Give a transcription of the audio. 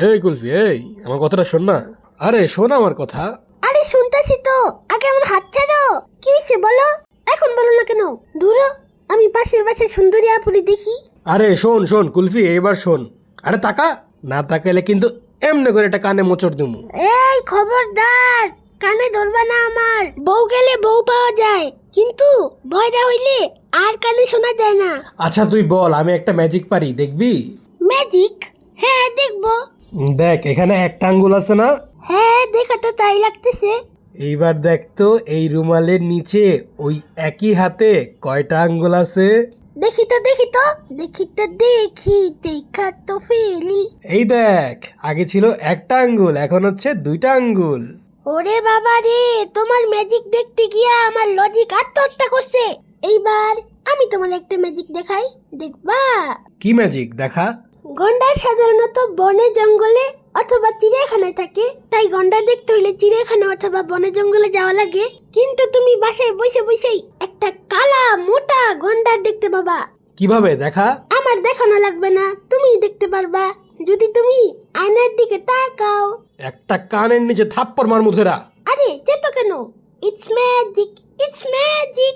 এই কুলফি, এই আমার কথাটা শোন না। আরে শোন আমার কথা। আরে শুনতেছি তো, আগে আমার হাত ছাড়ো। কি হয়েছে বলো, এখন বলো না কেন? দূর হ, আমি পাশের বাসার সুন্দরী আপুরি দেখি। আরে শোন শোন কুলফি, এবার শোন। আরে তাকা, না তাকাইলে কিন্তু এমনি করে একটা কানে মোচড় দিমু। এই খবরদার, কানে ধরবা না আমার। বউ গেলে বউ পাওয়া যায়, কিন্তু ভয়টা হইলে আর কানে শোনা যায় না। আচ্ছা তুই বল, আমি একটা ম্যাজিক পারি, দেখবি? ম্যাজিক? হ্যাঁ দেখবো। দেখ এখানে একটা আঙ্গুল আছে না? হ্যাঁ দেখা তো তাই লাগতেছে। এইবার দেখ তো এই রুমালের নিচে ওই একই হাতে কয়টা আঙ্গুল আছে। দেখি তো দেখি তো দেখি তো দেখি, দেখা তো ফেলি। এই দেখ, আগে ছিল একটা আঙ্গুল, এখন হচ্ছে দুইটা আঙ্গুল। ওরে বাবা রে, তোমার ম্যাজিক দেখতে গিয়া আমার লজিক আত্মহত্যা করছে। এইবার আমি তোমার একটা ম্যাজিক দেখাই, দেখবা? কি ম্যাজিক দেখা? গন্ডার সাধারণত বনে জঙ্গলে অথবা চিড়িয়াখানায় থাকে, তাই গন্ডার দেখতে হইলে চিড়িয়াখানা অথবা বনে জঙ্গলে যাওয়া লাগে। কিন্তু তুমি বাসায় বসে বসেই একটা কালা মোটা গন্ডার দেখতে পাবা। কিভাবে দেখা? আমার দেখানো লাগবে না, তুমিই দেখতে পারবা যদি তুমি আয়নার দিকে তাকাও। একটা কানের নিচে থাপ্পড় মার মুধেরা। আরে চেতো কেন? It's magic, it's magic.